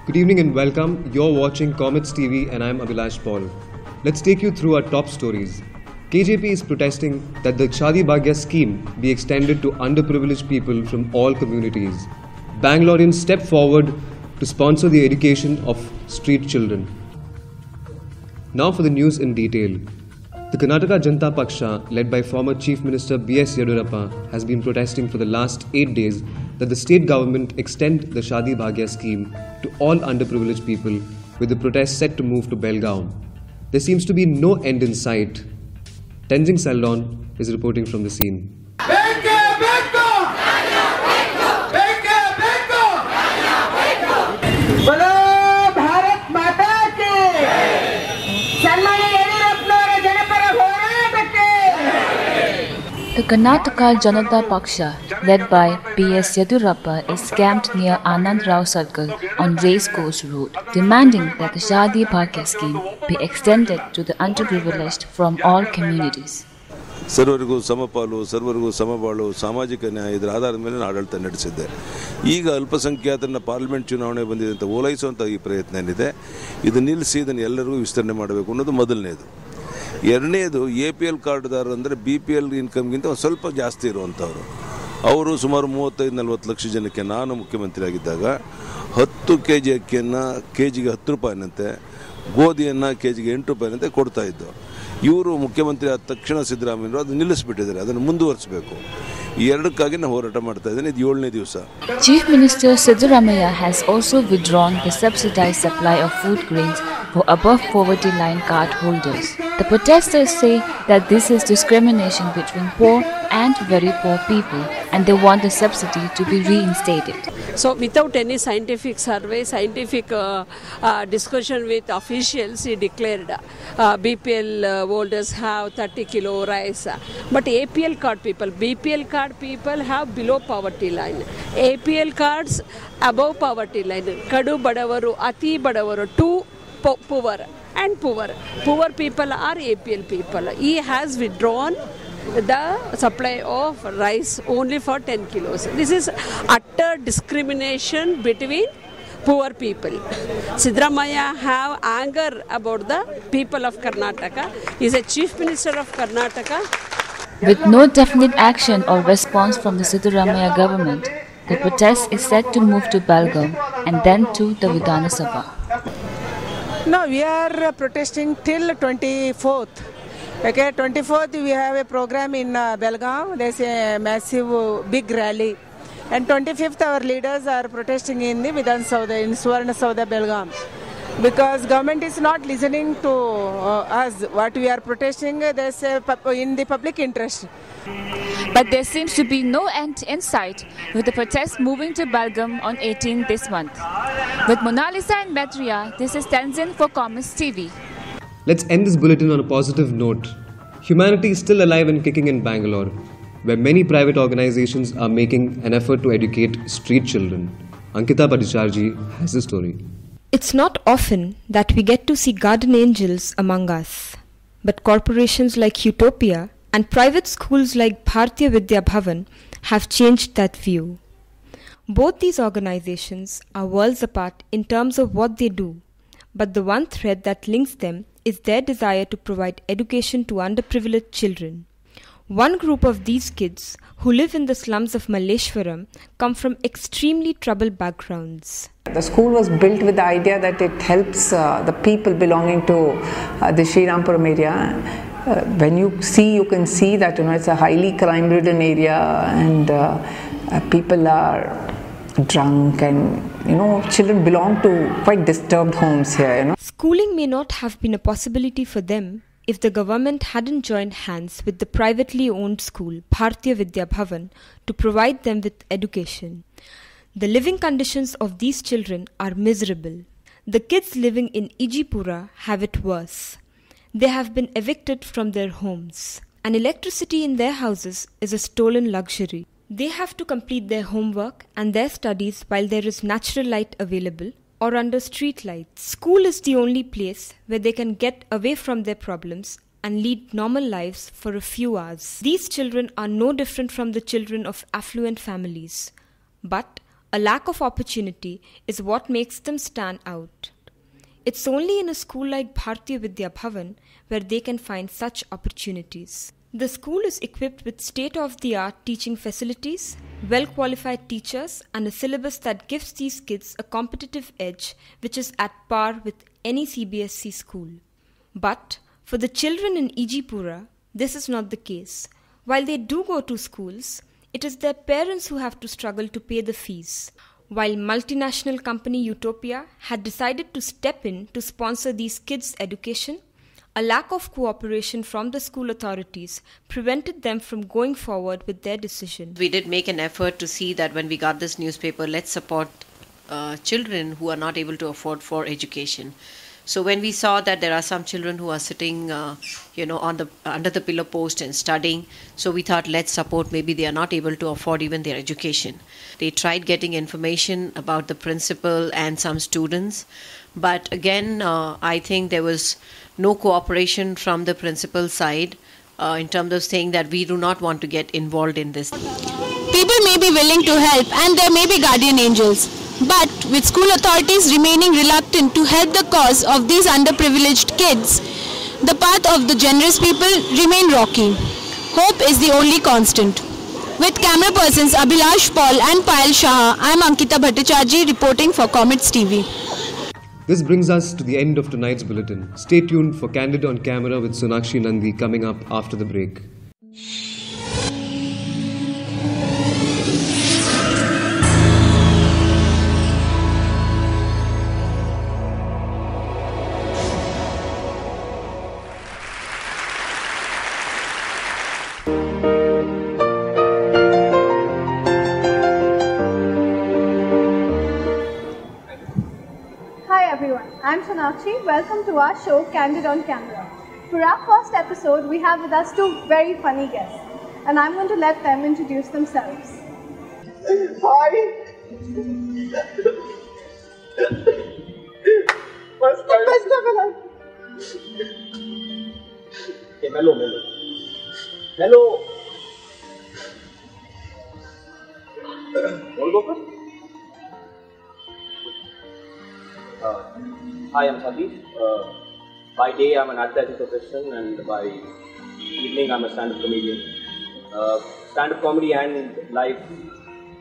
Good evening and welcome. You're watching Comets TV and I'm Abhilash Paul. Let's take you through our top stories. KJP is protesting that the Shadi Bhagya scheme be extended to underprivileged people from all communities. Bangaloreans step forward to sponsor the education of street children. Now for the news in detail. The Karnataka Janata Paksha, led by former Chief Minister B.S. Yediyurappa, has been protesting for the last 8 days that the state government extend the Shadi Bhagya scheme to all underprivileged people, with the protest set to move to Belgaum. There seems to be no end in sight. Tenzing Seldon is reporting from the scene. The Karnataka Janata Paksha, led by B.S. Yediyurappa, is camped near Anand Rao Circle on Racecourse Road, demanding that the Shadi Bhagya scheme be extended to the underprivileged from all communities. ಸರ್ವರಿಗೂ ಸಮಪಾಲು ಸರ್ವರಿಗೂ ಸಮಬಾಳು ಸಾಮಾಜಿಕ ನ್ಯಾಯ ಇದರ ಆಧಾರದ ಮೇಲೆ ಆಡಳಿತ ನಡೆಸಿದೆ. ಈಗ ಅಲ್ಪಸಂಖ್ಯಾತರನ್ನ ಪಾರ್ಲಿಮೆಂಟ್ ಚುನಾವಣೆ ಬಂದಿದೆ ಅಂತ ಓಲೈಸುವಂಥ ಈ ಪ್ರಯತ್ನ ಏನಿದೆ ಇದು ನಿಲ್ಲಿಸಿ ಇದನ್ನು ಎಲ್ಲರಿಗೂ ವಿಸ್ತರಣೆ ಮಾಡಬೇಕು ಅನ್ನೋದು ಮೊದಲನೇದು. ಎರಡನೇದು APL ಕಾರ್ಡ್ದಾರರು ಅಂದರೆ BPL ಇನ್ಕಮ್ಗಿಂತ ಒಂದು ಸ್ವಲ್ಪ ಜಾಸ್ತಿ ಇರುವಂಥವ್ರು, ಅವರು ಸುಮಾರು 35-40 ಲಕ್ಷ ಜನಕ್ಕೆ ನಾನು ಮುಖ್ಯಮಂತ್ರಿ ಆಗಿದ್ದಾಗ 10 kg ಅಕ್ಕಿಯನ್ನು ಕೆಜಿಗೆ 10 ರೂಪಾಯಿನಂತೆ, ಗೋಧಿಯನ್ನು ಕೆಜಿಗೆ 8 ರೂಪಾಯಿನಂತೆ ಕೊಡ್ತಾಯಿದ್ದು. ಇವರು ಮುಖ್ಯಮಂತ್ರಿ ಆದ ತಕ್ಷಣ ಸಿದ್ದರಾಮಯ್ಯರು ಅದು ನಿಲ್ಲಿಸಿಬಿಟ್ಟಿದ್ದಾರೆ. ಅದನ್ನು ಮುಂದುವರಿಸಬೇಕು. ಈ ಎರಡಕ್ಕಾಗಿ ನಾವು ಹೋರಾಟ ಮಾಡ್ತಾ ಇದ್ದೇನೆ. ಇದು 7ನೇ ದಿವಸ. Chief Minister Siddaramaiah has also withdrawn the subsidized supply of food grains for above poverty line card holders. The protesters say that this is discrimination between poor and very poor people and they want the subsidy to be reinstated. So without any scientific survey, scientific discussion with officials, he declared BPL holders have 30 kilo rice. But APL card people, BPL card people have below poverty line. APL cards above poverty line. Kadu badavaru, ati badavaru, too poor and poor. Poor people are APL people. He has withdrawn the supply of rice only for 10 kilos. This is utter discrimination between poor people. Siddaramaiah have anger about the people of Karnataka. He is a Chief Minister of Karnataka. With no definite action or response from the Siddaramaiah government, the protest is set to move to Belgaum and then to the Vidhana Sabha. No, we are protesting till 24th. Okay, 24th we have a program in Belgaum. There's a massive big rally. And 25th our leaders are protesting in the Vidhan Saudha, in Suvarna Saudha, Belgaum. Because government is not listening to us. What we are protesting, there's in the public interest. But there seems to be no end in sight, with the protest moving to Belgaum on 18 this month. With Monalisa and Metria, this is Tenzin for Comets TV. Let's end this bulletin on a positive note. Humanity is still alive and kicking in Bangalore, where many private organizations are making an effort to educate street children. Ankita Padicharji has the story. It's not often that we get to see garden angels among us, but corporations like Utopia and private schools like Bharatiya Vidya Bhavan have changed that view. Both these organizations are worlds apart in terms of what they do, but the one thread that links them is their desire to provide education to underprivileged children. One group of these kids who live in the slums of Malleshwaram come from extremely troubled backgrounds. The school was built with the idea that it helps the people belonging to the Srirampuram area. When you see, you can see that it's a highly crime-ridden area and people are drunk and children belong to quite disturbed homes here. Schooling may not have been a possibility for them if the government hadn't joined hands with the privately owned school Bharatiya Vidya Bhavan to provide them with education. The living conditions of these children are miserable. The kids living in Ijipura have it worse. They have been evicted from their homes, and electricity in their houses is a stolen luxury. They have to complete their homework and their studies while there is natural light available or under street lights. School is the only place where they can get away from their problems and lead normal lives for a few hours. These children are no different from the children of affluent families, but A lack of opportunity is what makes them stand out. It's only in a school like Bharatiya Vidya Bhavan where they can find such opportunities. The school is equipped with state-of-the-art teaching facilities, well-qualified teachers, and a syllabus that gives these kids a competitive edge which is at par with any CBSE school. But for the children in Ijipura, this is not the case. While they do go to schools, it is their parents who have to struggle to pay the fees. While multinational company Utopia had decided to step in to sponsor these kids' education, a lack of cooperation from the school authorities prevented them from going forward with their decision. We did make an effort to see that when we got this newspaper, let's support children who are not able to afford for education. So when we saw that there are some children who are sitting, under the pillar post and studying, so we thought let's support. Maybe they are not able to afford even their education. They tried getting information about the principal and some students, but again, I think there was no cooperation from the principal side in terms of saying that we do not want to get involved in this. People may be willing to help and there may be guardian angels, but with school authorities remaining reluctant to help the cause of these underprivileged kids, the path of the generous people remain rocky. Hope is the only constant. With camera persons Abhilash Paul and Payal Shah, I am Ankita Bhattacharjee reporting for Comets TV. This brings us to the end of tonight's bulletin. Stay tuned for Candid on Camera with Sonakshi Nandi coming up after the break. I'm Sonakshi. Welcome to our show Candid on Camera. For our first episode, we have with us two very funny guests, and I'm going to let them introduce themselves. Hi. Best of life. Okay, mellow. Want to go first? Hi, I'm Satish. By day, I'm an advertising professional, and by evening, I'm a stand-up comedian. Stand-up comedy and live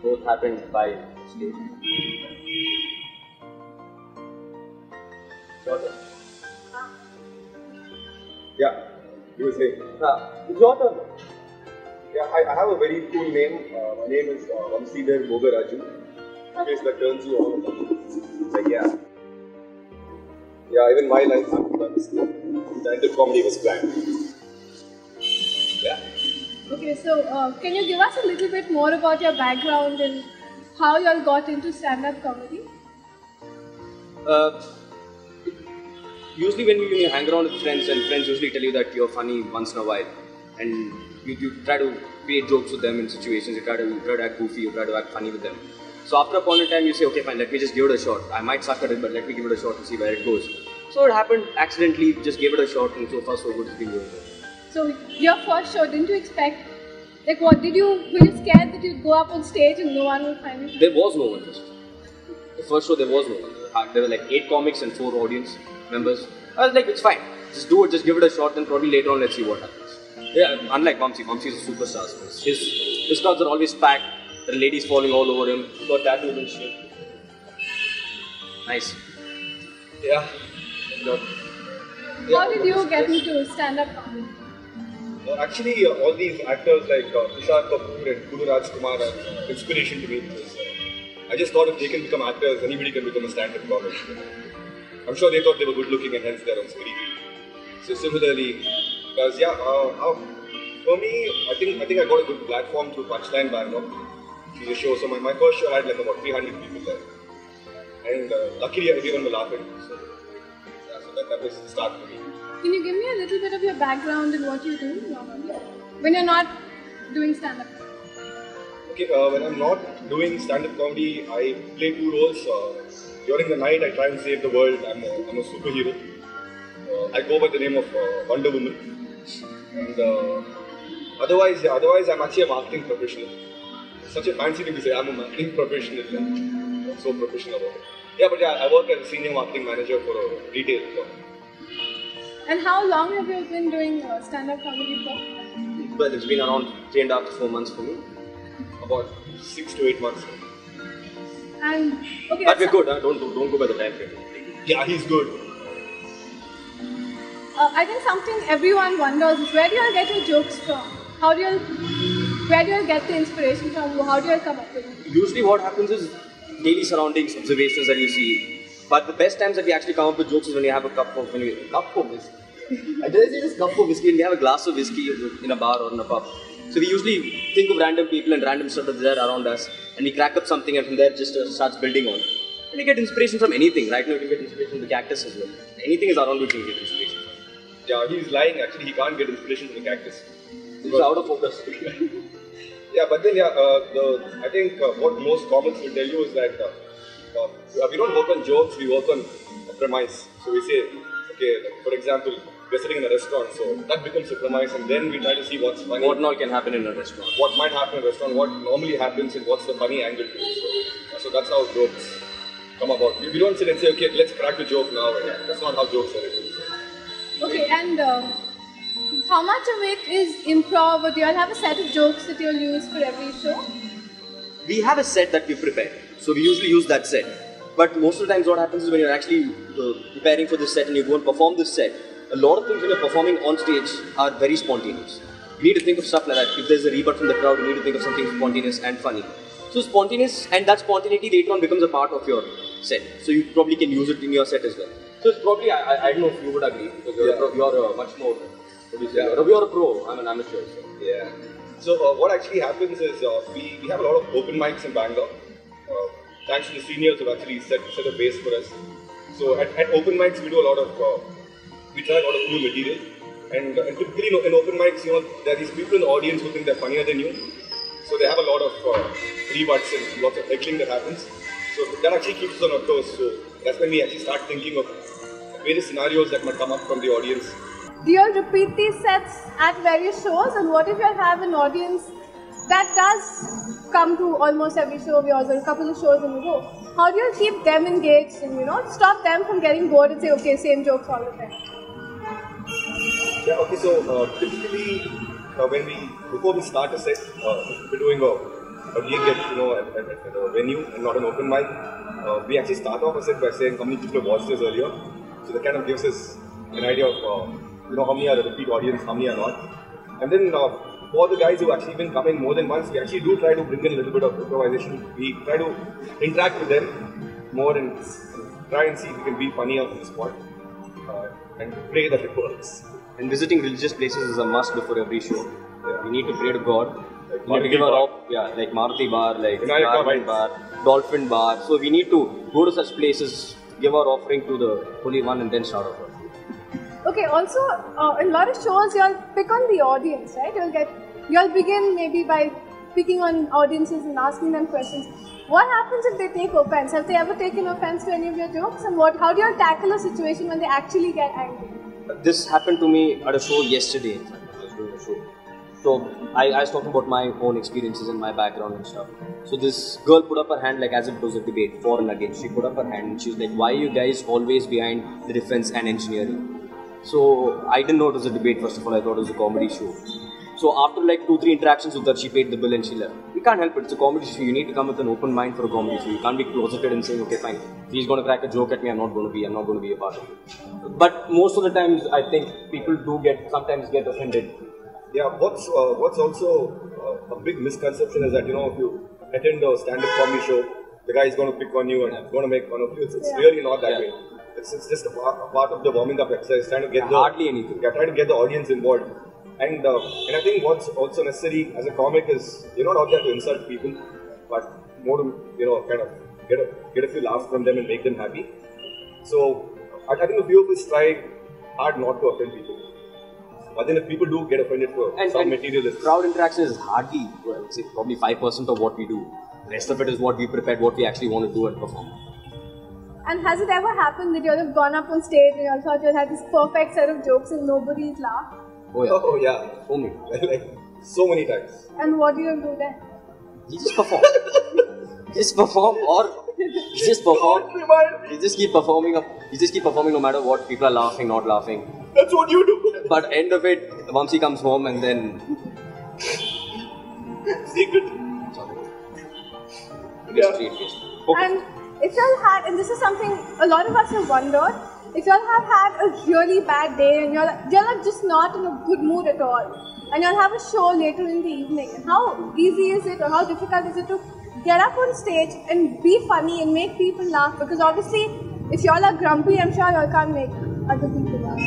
both happened by stage. Shorter. Yeah, you were saying. It's your turn. Yeah, I have a very cool name. My name is Vamsidhar Bogaraju. In case that turns you on. Like, yeah. Yeah, even my life happened by mistake. Stand-up comedy was planned. Yeah. Okay, so can you give us a little bit more about your background and how you all got into stand-up comedy? Usually when you hang around with friends, and friends usually tell you that you're funny once in a while, and you try to create jokes with them in situations, you try to act goofy, you try to act funny with them. So after a point in time, you say, okay, fine, let me just give it a shot. I might suck at it, but let me give it a shot and see where it goes. So it happened accidentally, just gave it a shot, and so far so good, it's been going well. So your first show, didn't you expect, like what, were you scared that you'd go up on stage and no one would find you? There was no one first. The first show, there was no one. There were like 8 comics and 4 audience members. I was like, it's fine. Just do it, just give it a shot, and probably later on, let's see what happens. Yeah, unlike Vamsi is a superstar. His crowds are always packed. There are ladies falling all over him. Got tattoos and shit. Nice. Yeah. How did you get into stand-up comedy? Actually, all these actors like Tushar Kapoor and Guru Raj Kumar are inspiration to me. Because, I just thought if they can become actors, anybody can become a stand-up comic. I'm sure they thought they were good looking and hence they're on screen. So similarly, because for me, I think I got a good platform through Punchline Bangalore. The show. So my first show had like about 300 people there, and luckily everyone was laughing. So that was the start for me. Can you give me a little bit of your background and what you do normally when you're not doing stand-up? Okay, when I'm not doing stand-up comedy, I play 2 roles. During the night, I try and save the world. I'm a superhero. I go by the name of Wonder Woman. And otherwise, I'm actually a marketing professional. such a fancy thing to say. I'm a marketing professional. I'm so professional about it. Yeah, but I work as a senior marketing manager for a retail firm. And how long have you been doing stand-up comedy for? Well, it's been around 3.5 to 4 months for me. About 6 to 8 months. And okay, But we're good, huh? Don't go by the time frame. Yeah, he's good. I think something everyone wonders is where do you all get your jokes from? Where do you all get the inspiration from? How do you all come up with it? Usually what happens is daily surroundings, observations that you see. But the best times that we actually come up with jokes is when you have a cup of whiskey. I didn't say just cup of whiskey, and we have a glass of whiskey in a bar or in a pub. So we usually think of random people and random stuff that's there around us, and we crack up something, and from there just starts building on. And you get inspiration from anything. Right now you can get inspiration from the cactus as well. Anything is around which you can get inspiration from. Yeah, he's lying actually. He can't get inspiration from the cactus. He's out of focus. Yeah, but then I think what most comics will tell you is that we don't work on jokes, we work on a premise. So we say, okay, like for example, we're sitting in a restaurant, so that becomes a premise, and then we try to see what's funny. What not can happen in a restaurant. What might happen in a restaurant, what normally happens, and what's the funny angle to it. So that's how jokes come about. We don't sit and say, okay, let's crack the joke now. That's not how jokes are written. Okay, and how much of it is improv, or do you all have a set of jokes that you'll use for every show? We have a set that we prepare, so we usually use that set. But most of the times what happens is when you're actually preparing for this set and you go and perform this set, a lot of things when you're performing on stage are very spontaneous. You need to think of stuff like that. If there's a rebut from the crowd, you need to think of something spontaneous and funny. So spontaneous, and that spontaneity later on becomes a part of your set. So you probably can use it in your set as well. So it's probably, I don't know if you would agree, because you're much more, you're a pro, I'm an amateur. So. Yeah. So what actually happens is we have a lot of open mics in Bangalore. Thanks to the seniors who actually set a base for us. So at open mics we do a lot of, we try a lot of new material. And typically in open mics, there are these people in the audience who think they're funnier than you. So they have a lot of rebuts and lots of heckling that happens. So that actually keeps us on our toes. So that's when we actually start thinking of various scenarios that might come up from the audience. Do you all repeat these sets at various shows? And what if you all have an audience that does come to almost every show of yours or a couple of shows in a row? How do you keep them engaged and stop them from getting bored and say, okay, same jokes all the time? Yeah, okay, so typically before we start a set, we're doing a gig at a venue and not an open mic. We actually start off a set by saying how many people have watched this earlier. So that kind of gives us an idea of how many are a repeat audience, how many are not. And then for the guys who actually even come in more than once, we actually do try to bring in a little bit of improvisation. We try to interact with them more and try and see if we can be funny on the spot and pray that it works. And visiting religious places is a must before every show. Yeah. We need to pray to God. We need to give like Maruti Bar, like Garment Bar, Dolphin Bar. So we need to go to such places, give our offering to the Holy One, and then start our work. Okay, also, in a lot of shows, you all pick on the audience, right? You all begin maybe by picking on audiences and asking them questions. What happens if they take offense? Have they ever taken offense to any of your jokes? And how do you all tackle a situation when they actually get angry? This happened to me at a show yesterday, in fact. I was doing a show. So I was talking about my own experiences and my background and stuff. So this girl put up her hand like as if it was a debate, for and against. She put up her hand and she was like, why are you guys always behind the defense and engineering? So I didn't know it was a debate, first of all. I thought it was a comedy show. So after like 2-3 interactions with her, she paid the bill and she left. We can't help it. It's a comedy show. You need to come with an open mind for a comedy show. You can't be closeted and saying, okay, fine. If he's going to crack a joke at me, I'm not going to be a part of it. But most of the times, I think people do sometimes get offended. Yeah, what's also a big misconception is that, if you attend a stand-up comedy show, the guy is going to pick on you and going to make fun of you. It's really not that way. It's just a part of the warming up exercise, trying to get hardly anything. Trying to get the audience involved. And I think what's also necessary as a comic is you're not out there to insult people, but more to kind of get a few laughs from them and make them happy. So I think a few of us try hard not to offend people. But then if people do get offended for some material, crowd interaction is hardly, I would say, probably 5% of what we do. The rest of it is what we prepared, what we actually want to do and perform. And has it ever happened that you all have gone up on stage and you all thought you all had this perfect set of jokes and nobody's laughed? Oh yeah. So many. Like, so many times. And what do you do then? You just perform. Just perform, or you just perform. You just keep performing. You just keep performing no matter what. People are laughing, not laughing. That's what you do. But end of it, Vamsi comes home and then secret. And if you all had, and this is something a lot of us have wondered, if you all have had a really bad day and you're like just not in a good mood at all, and you'll have a show later in the evening, how easy is it or how difficult is it to get up on stage and be funny and make people laugh? Because obviously, if you all are grumpy, I'm sure you all can't make other people laugh.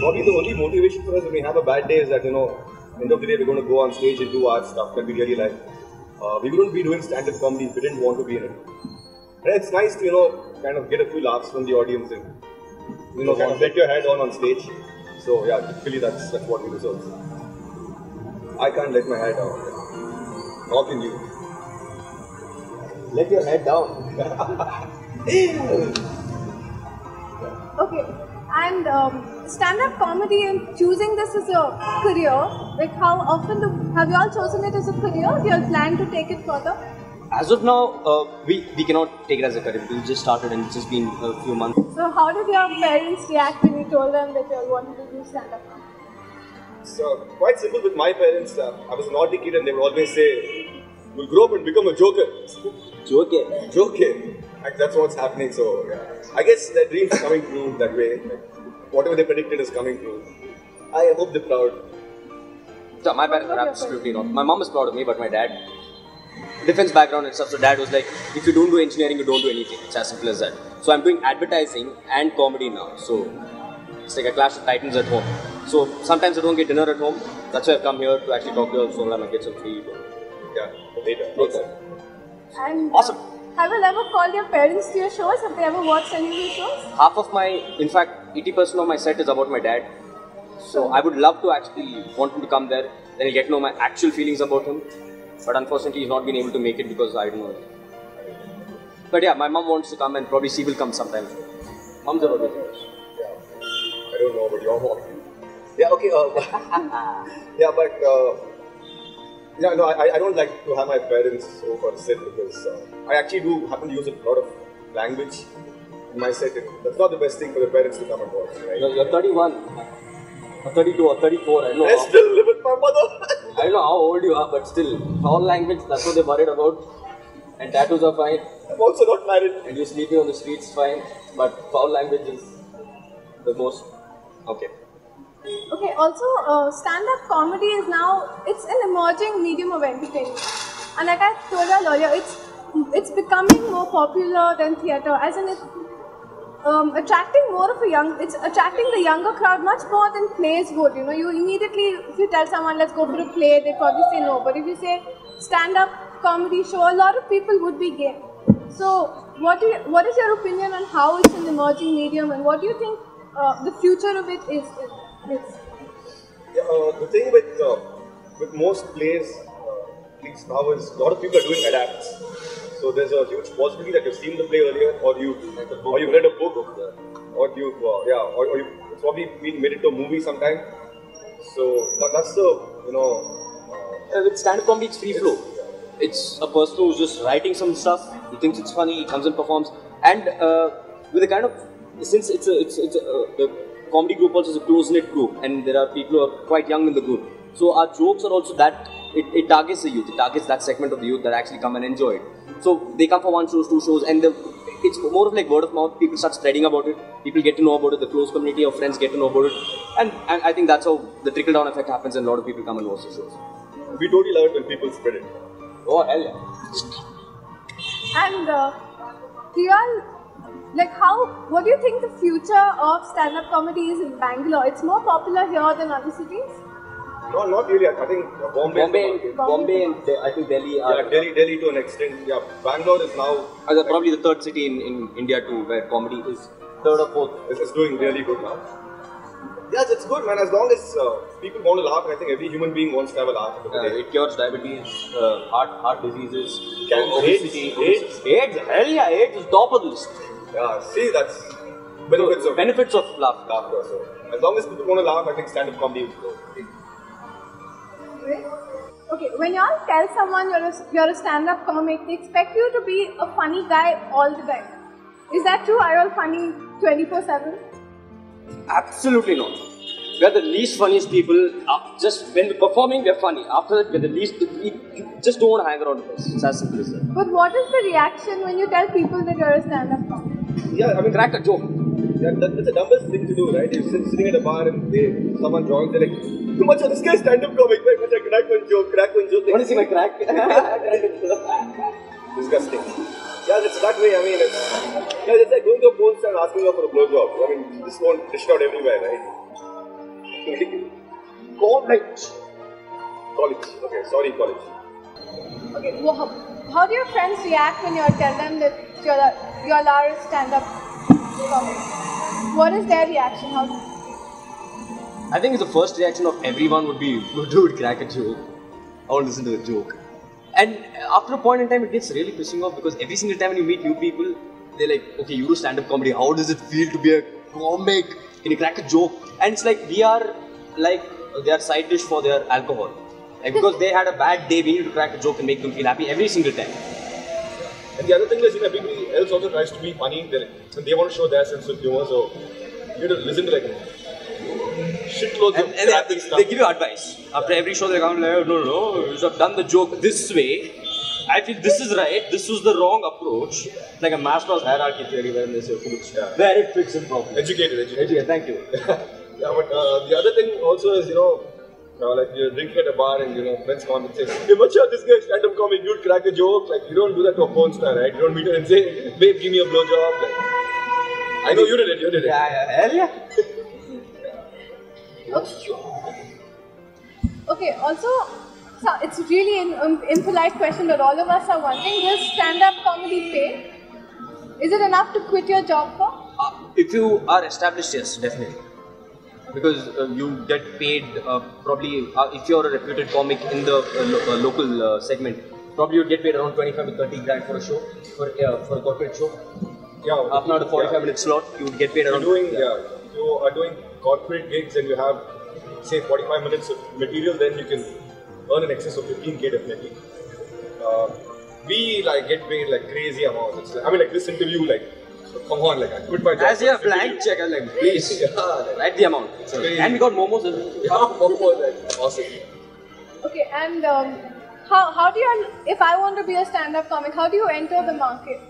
Probably the only motivation for us when we have a bad day is that, end of the day we're going to go on stage and do art stuff that we really like. We wouldn't be doing stand-up comedy if we didn't want to be in it. And it's nice to, kind of get a few laughs from the audience and, kind of let your head on stage. So yeah, typically that's what we do. So I can't let my head down. How can you? Let your head down. Okay, and stand-up comedy and choosing this as a career, like how often have you all chosen it as a career? Do you all plan to take it further? as of now, we cannot take it as a career. We just started and it's just been a few months. So how did your parents react when you told them that you all wanted to do stand-up? So quite simple with my parents. I was a naughty kid and they would always say, "You'll grow up and become a joker." Joker. Like, that's what's happening. So yeah. I guess their dreams are coming true that way. Like, whatever they predicted is coming true. I hope they're proud. So my parents are absolutely not. My mom is proud of me, but my dad, defense background and stuff. So dad was like, if you don't do engineering, you don't do anything. It's as simple as that. So I'm doing advertising and comedy now. So it's like a clash of titans at home. So sometimes I don't get dinner at home. That's why I've come here to actually talk to you so that I get some free. Yeah, later. And awesome. Have you ever called your parents to your shows? Have they ever watched any of your shows? Half of in fact, 80% of my set is about my dad. So I would love to actually want him to come there. Then I'll get to know my actual feelings about him. But unfortunately, he's not been able to make it because I don't know. But yeah, my mom wants to come and probably she will come sometime. Moms are always there. Yeah. I don't know about your mom. Yeah, okay. Yeah, but yeah, no, I don't like to have my parents over on set because I actually do happen to use a lot of language in my set. That's not the best thing for the parents to come and watch, right? You're 31, or 32, or 34. I don't know. I still live with my mother. I don't know how old you are, but still, foul language, that's what they're worried about. And tattoos are fine. I'm also not married. And you're sleeping on the streets, fine. But foul language is the most. Okay. Okay, also stand-up comedy is now, it's an emerging medium of entertainment. And like I told you earlier, it's becoming more popular than theatre, as in it's attracting more of it's attracting the younger crowd much more than plays would. You know, you immediately, if you tell someone, let's go for a play, they probably say no. But if you say stand-up comedy show, a lot of people would be game. So, what is your opinion on how it's an emerging medium, and what do you think the future of it is? Yeah, the thing with most plays, at least now, is a lot of people are doing adapts. So there's a huge possibility that you've seen the play earlier, or you've read a book, or you've probably been made into a movie sometime. So that's the with stand-up comedy, it's free flow. It's a person who's just writing some stuff. He thinks it's funny. He comes and performs. And with a kind of, since the comedy group also is a close-knit group, and there are people who are quite young in the group. So our jokes are also that it targets the youth. It targets that segment of the youth that actually come and enjoy it. So they come for 1 show, 2 shows, and it's more of like word of mouth. People start spreading about it. People get to know about it. The close community of friends get to know about it. And I think that's how the trickle-down effect happens, and a lot of people come and watch the shows. We totally love it when people spread it. Oh, hell yeah. And do you all, what do you think the future of stand-up comedy is in Bangalore? It's more popular here than other cities? No, not really. I think Bombay and I think Delhi are... Yeah, Delhi to an extent. Yeah, Bangalore is now... probably the third city in India too, where comedy is third or fourth. It's doing really good now. Yes, it's good, man. As long as people want to laugh, I think every human being wants to have a laugh. It cures diabetes, heart diseases, obesity, AIDS. Hell yeah, AIDS is top of the list. Yeah, see, that's benefits of laughter. So, as long as people want to laugh, I think stand-up comedy is good. Great. Okay, when you all tell someone you're a stand-up comic, they expect you to be a funny guy all the time. Is that true? Are you all funny 24/7? Absolutely not. We are the least funniest people. Just when we're performing, we're funny. After that, we're the least. We just don't want to hang around with us. It's as simple as that. But what is the reaction when you tell people that you're a stand-up comic? Yeah, I mean, Crack a joke. yeah, that's the dumbest thing to do, right? You're sitting at a bar and someone joins, they're like, too much of this guy's stand-up comic, right? Much crack one joke. Want to see my crack? Disgusting. Yeah, it's that way. I mean, it's like going to a porn star and asking her for a blowjob. I mean, this won't dish out everywhere, right? College. Okay, sorry, college. Okay, well, how do your friends react when you tell them that you're a stand-up comic? What is their reaction? I think the first reaction of everyone would be, dude, crack a joke. I want to listen to the joke. And after a point in time, it gets really pissing off because every single time when you meet new people, they're like, okay, you do stand-up comedy. How does it feel to be a comic? Can you crack a joke? And it's like they are side dish for their alcohol. Like because they had a bad day, we need to crack a joke and make them feel happy every single time. And the other thing is, everybody else also tries to be funny. They want to show their sense of humor, so you have to listen to like shitloads of crappy stuff. They give you advice. After every show, they come like, no, you should have done the joke this way. I feel this is right, this was the wrong approach. It's like a Maslow's hierarchy theory where they say, where it fits in properly. Educated. Thank you. Yeah, but the other thing also is, like you're drinking at a bar and, friends come and say, hey, macha, this guy's stand-up comic, you'd crack a joke. Like, you don't do that to a porn star, right? You don't meet her and say, babe, give me a blowjob. Like, I know you did it. Yeah, hell yeah. Okay, also, so it's really an impolite question, but all of us are wondering, does stand-up comedy pay? Is it enough to quit your job for? If you are established, yes, definitely. Because you get paid probably, if you're a reputed comic in the local segment, probably you'd get paid around 25 to 30 grand for a show, for a corporate show. Yeah. Half an hour to 45-minute slot, you would get paid around. If you are doing corporate gigs and you have, say, 45 minutes of material, then you can earn an excess of 15K definitely. We get paid crazy amounts. Like this interview, come on, I quit my job. As you have blank check, I'm like, please, write the amount. And we got momos as well. Yeah, momos, awesome. Okay, and how do you, if I want to be a stand-up comic, how do you enter the market?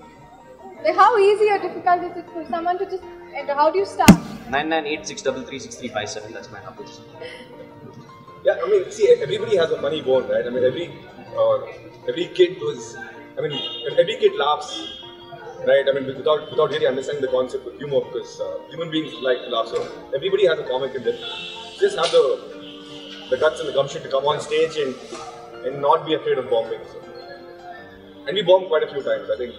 Like, how easy or difficult is it for someone to just enter? How do you start? 9986336357, that's my number. Yeah, see, everybody has a funny bone, right? Every kid every kid laughs, right? Without really understanding the concept of humor, because human beings like to laugh. So everybody has a comic in them. Just have the guts and the gumption to come on stage and not be afraid of bombing. So. And we bombed quite a few times. I think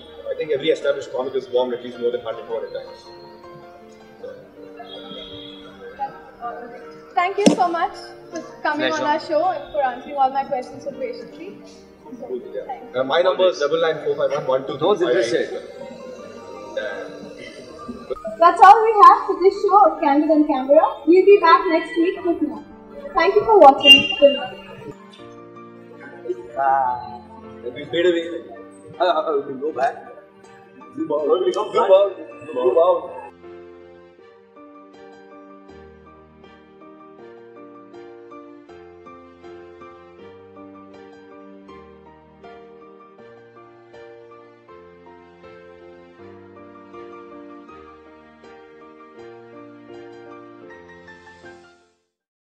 every established comic has bombed at least more than 100 times. Thank you so much for coming on our show and for answering all my questions so patiently. My number is 99451123. That's all we have for this show of Candid on Camera. We'll be back next week with more. Thank you for watching. Good night. We fade away. We'll go back. Zoom out.